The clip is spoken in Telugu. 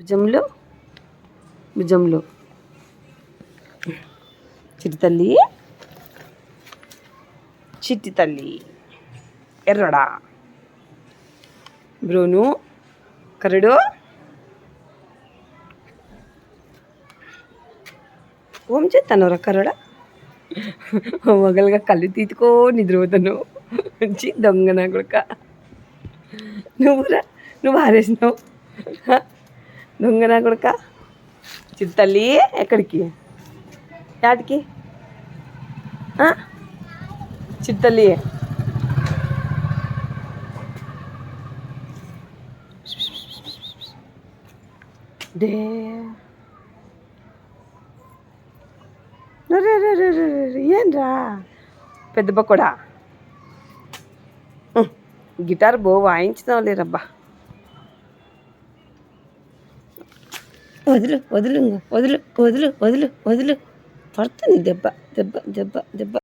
భుజంలో భుజంలో చిట్టి తల్లి చిట్టి తల్లి ఎర్రడా బ్రూను కరడు ఓం చేస్తాను కరడా మొగలుగా కళ్ళు తీతుకో నిద్రపోతాను మంచి దొంగ నా కొడుక నువ్వు ఆరేసినావు దొంగ నా కొడుక చిట్టి తల్లి ఎక్కడికి యాటికి చిట్టి తల్లి డే ఏంరా పెద్ద బొక్కడా గిటార్ వాయించుదాం లేరబ్బా వదులు వదులు వదులు వదులు వదులు వదులు పడుతుంది దెబ్బ దెబ్బ దెబ్బ దెబ్బ